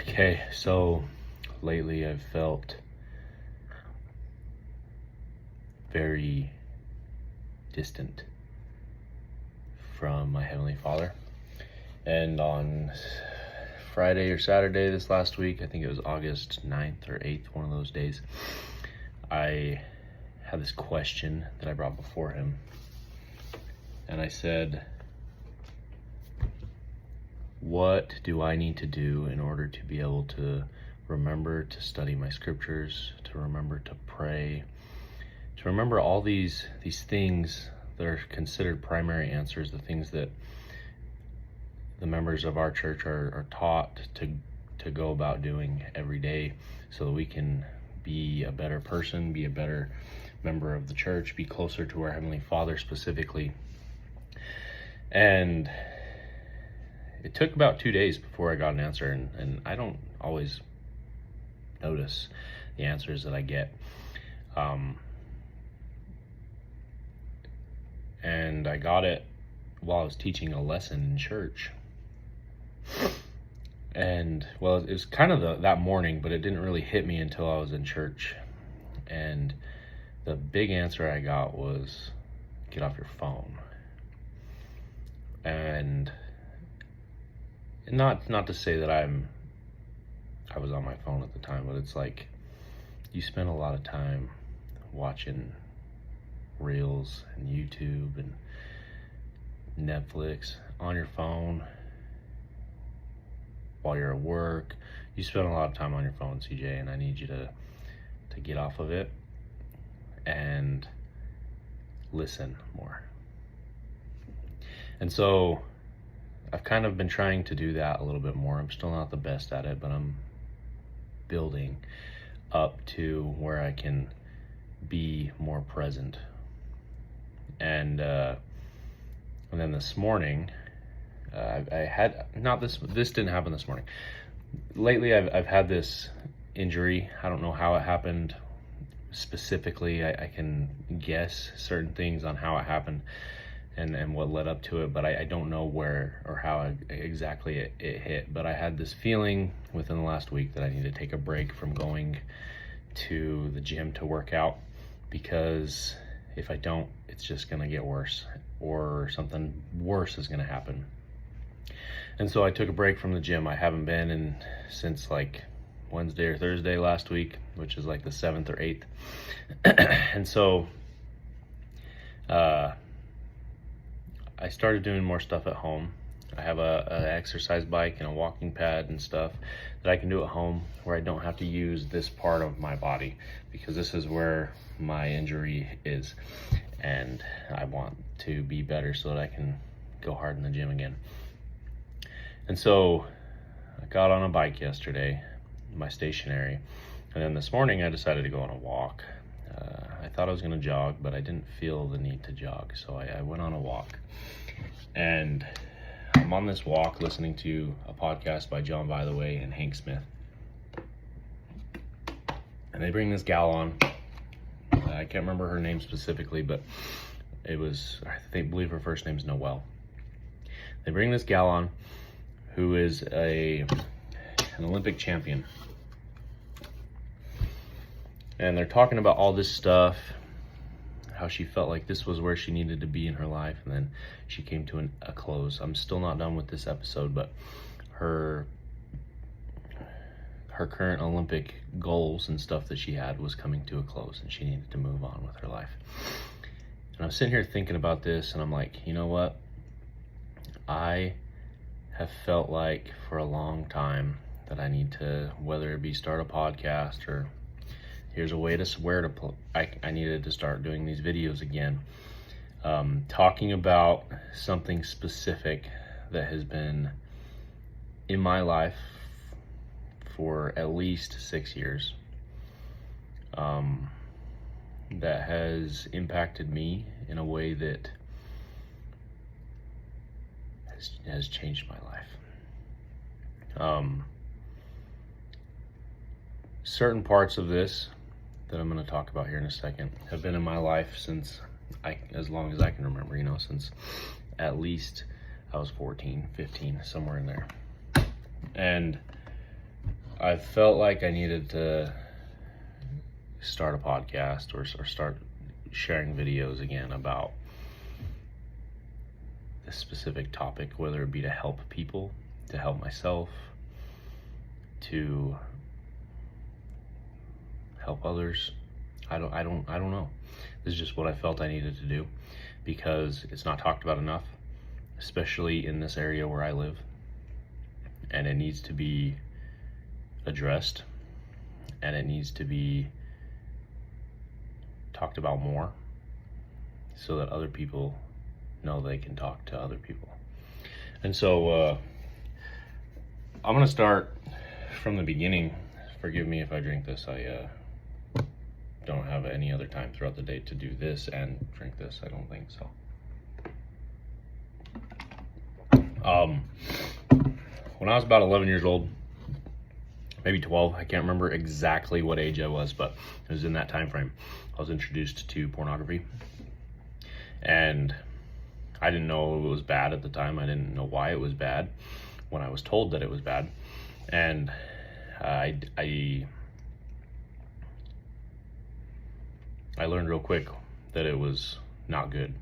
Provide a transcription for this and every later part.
Okay, so lately I've felt very distant from my Heavenly Father. And on Friday or Saturday this last week, I think it was August 9th or 8th, one of those days, I had this question that I brought before him. And I said, what do I need to do in order to be able to remember to study my scriptures, to remember to pray, to remember all these things that are considered primary answers, the things that the members of our church are taught to go about doing every day so that we can be a better person, be a better member of the church, be closer to our Heavenly Father specifically. And it took about 2 days before I got an answer, and I don't always notice the answers that I get. And I got it while I was teaching a lesson in church. And well, it was kind of that morning, but it didn't really hit me until I was in church. And the big answer I got was, get off your phone. And not to say that I was on my phone at the time, but it's like you spend a lot of time watching Reels and YouTube and Netflix on your phone while you're at work. You spend a lot of time on your phone, CJ, and I need you to get off of it and listen more. And so I've kind of been trying to do that a little bit more. I'm still not the best at it, but I'm building up to where I can be more present. And then this morning, I had not this didn't happen this morning. Lately, I've had this injury. I don't know how it happened specifically. I can guess certain things on how it happened and what led up to it, but I don't know where or how exactly it hit. But I had this feeling within the last week that I need to take a break from going to the gym to work out, because if I don't, it's just gonna get worse, or something worse is gonna happen. And so I took a break from the gym. I haven't been in since like Wednesday or Thursday last week, which is like the 7th or 8th. And so I started doing more stuff at home. I have an exercise bike and a walking pad and stuff that I can do at home, where I don't have to use this part of my body, because this is where my injury is, and I want to be better so that I can go hard in the gym again. And so I got on a bike yesterday, my stationary, and then this morning I decided to go on a walk. I thought I was going to jog, but I didn't feel the need to jog, so I went on a walk. And I'm on this walk listening to a podcast by John By the Way and Hank Smith. And they bring this gal on. I can't remember her name specifically, but I believe her first name's Noelle. They bring this gal on who is an Olympic champion. And they're talking about all this stuff, how she felt like this was where she needed to be in her life, and then she came to a close. I'm still not done with this episode, but her current Olympic goals and stuff that she had was coming to a close, and she needed to move on with her life. And I'm sitting here thinking about this, and I'm like, you know what? I have felt like for a long time that I need to, whether it be start a podcast, or here's a way to swear to I needed to start doing these videos again, talking about something specific that has been in my life for at least 6 years, that has impacted me in a way that has changed my life. Certain parts of this that I'm going to talk about here in a second have been in my life since as long as I can remember, since at least I was 14, 15, somewhere in there. And I felt like I needed to start a podcast or start sharing videos again about this specific topic, whether it be to help people, to help myself, to help others. I don't know. This is just what I felt I needed to do because it's not talked about enough, especially in this area where I live, and it needs to be addressed and it needs to be talked about more so that other people know they can talk to other people. And so I'm gonna start from the beginning. Forgive me if I drink this. I don't have any other time throughout the day to do this and drink this. I don't think so. When I was about 11 years old, maybe 12, I can't remember exactly what age I was, but it was in that time frame. I was introduced to pornography, and I didn't know it was bad at the time. I didn't know why it was bad when I was told that it was bad, and I learned real quick that it was not good,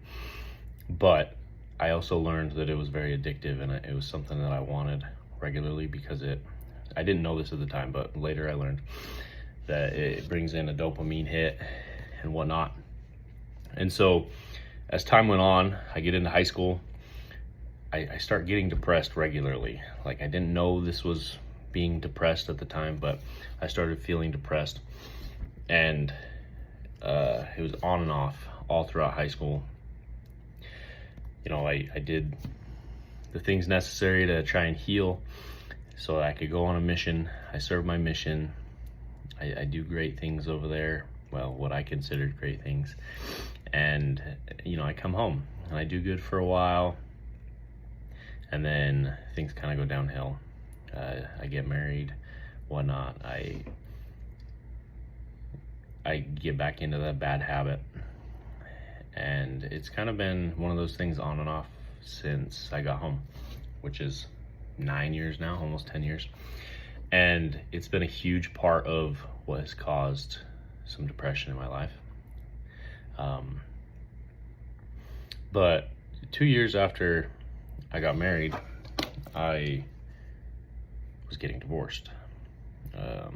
but I also learned that it was very addictive, and it was something that I wanted regularly because I didn't know this at the time, but later I learned that it brings in a dopamine hit and whatnot. And so as time went on, I get into high school, I start getting depressed regularly. Like, I didn't know this was being depressed at the time, but I started feeling depressed, and it was on and off all throughout high school. You know, I did the things necessary to try and heal so that I could go on a mission. I served my mission. I do great things over there. Well, what I considered great things. And, you know, I come home and I do good for a while, and then things kind of go downhill. I get married, whatnot. I get back into that bad habit, and it's kind of been one of those things on and off since I got home, which is 9 years now, almost 10 years. And it's been a huge part of what has caused some depression in my life. But 2 years after I got married, I was getting divorced. A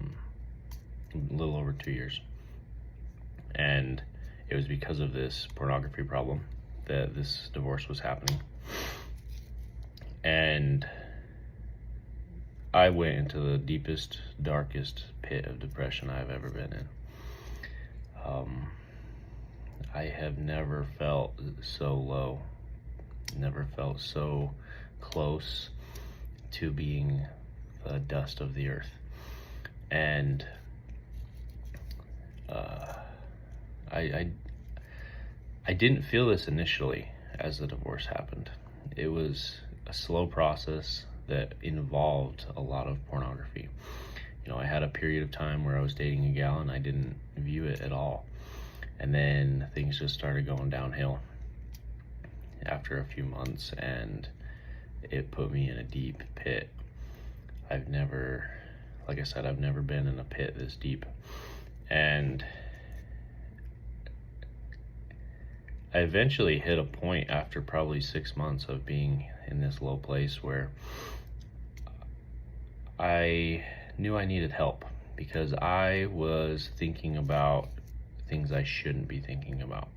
little over 2 years. And it was because of this pornography problem that this divorce was happening. And I went into the deepest, darkest pit of depression I've ever been in. I have never felt so low, never felt so close to being the dust of the earth. And I didn't feel this initially as the divorce happened. It was a slow process that involved a lot of pornography. You know, I had a period of time where I was dating a gal and I didn't view it at all. And then things just started going downhill after a few months, and it put me in a deep pit. I've never been in a pit this deep. And I eventually hit a point after probably 6 months of being in this low place where I knew I needed help, because I was thinking about things I shouldn't be thinking about.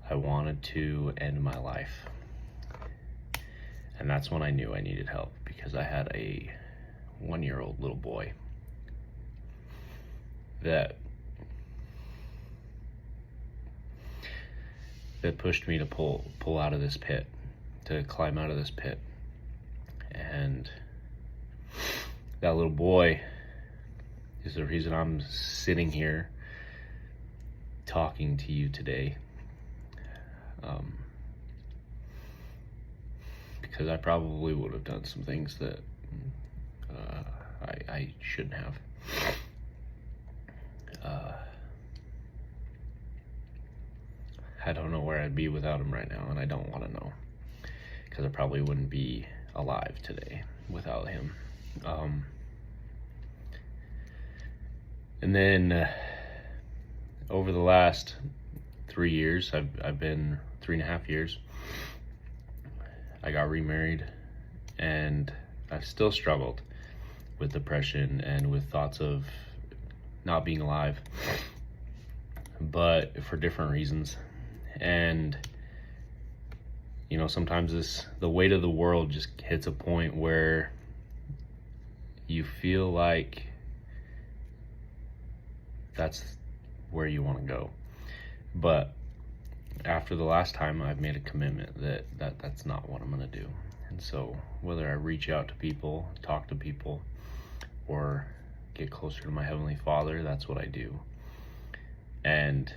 I wanted to end my life. And that's when I knew I needed help, because I had a 1-year-old little boy that pushed me to pull out of this pit, to climb out of this pit. And that little boy is the reason I'm sitting here talking to you today. Because I probably would have done some things that I shouldn't have. I don't know where I'd be without him right now, and I don't want to know, because I probably wouldn't be alive today without him. And then over the last 3 years, I've been 3.5 years, I got remarried, and I've still struggled with depression and with thoughts of not being alive, but for different reasons. And you know, sometimes the weight of the world just hits a point where you feel like that's where you want to go. But after the last time, I've made a commitment that's not what I'm going to do. And so whether I reach out to people, talk to people, or get closer to my Heavenly Father, that's what I do. And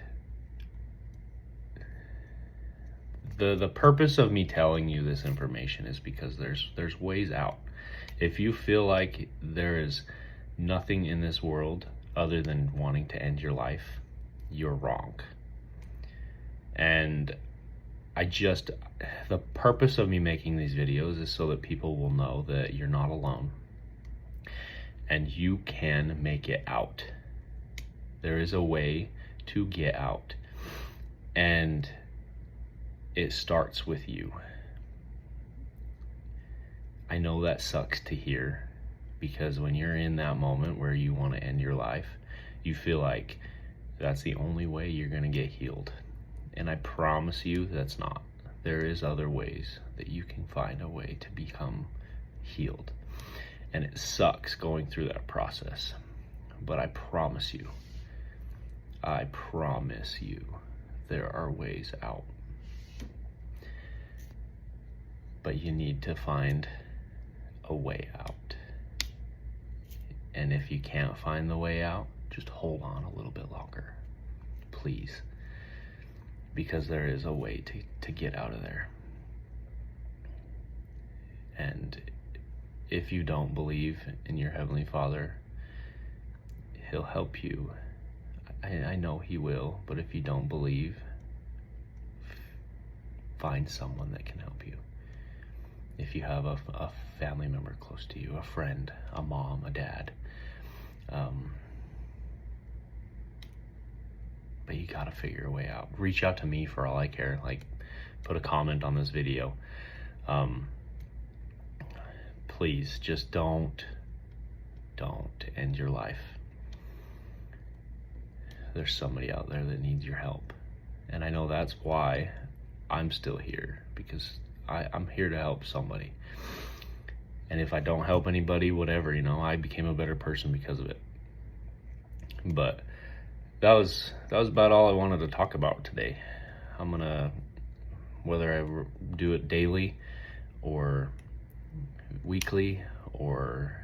the purpose of me telling you this information is because there's ways out. If you feel like there is nothing in this world other than wanting to end your life, you're wrong. And the purpose of me making these videos is so that people will know that you're not alone and you can make it out. There is a way to get out, and it starts with you. I know that sucks to hear, because when you're in that moment where you want to end your life, you feel like that's the only way you're going to get healed. And I promise you that's not. There is other ways that you can find a way to become healed. And it sucks going through that process. But I promise you, there are ways out. But you need to find a way out. And if you can't find the way out, just hold on a little bit longer, please. Because there is a way to get out of there. And if you don't believe in your Heavenly Father, He'll help you. I know He will, but if you don't believe, find someone that can help you. If you have a family member close to you, a friend, a mom, a dad, but you gotta figure a way out. Reach out to me for all I care. Like, put a comment on this video. Please, just don't end your life. There's somebody out there that needs your help. And I know that's why I'm still here, because I'm here to help somebody. And if I don't help anybody, whatever, I became a better person because of it. But that was about all I wanted to talk about today. I'm gonna, whether I do it daily or weekly, or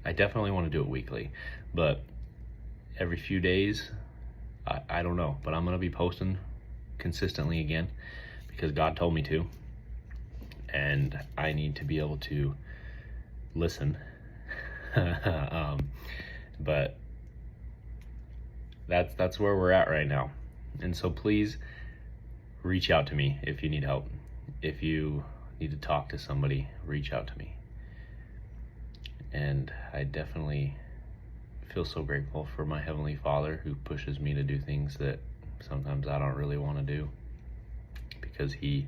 I definitely want to do it weekly, but every few days, I don't know, but I'm gonna be posting consistently again because God told me to, and I need to be able to listen. But that's where we're at right now. And so please reach out to me if you need help. If you need to talk to somebody, reach out to me. And I definitely feel so grateful for my Heavenly Father, who pushes me to do things that sometimes I don't really want to do, because He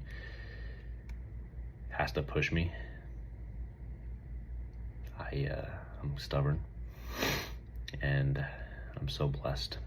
has to push me. I'm stubborn, and I'm so blessed.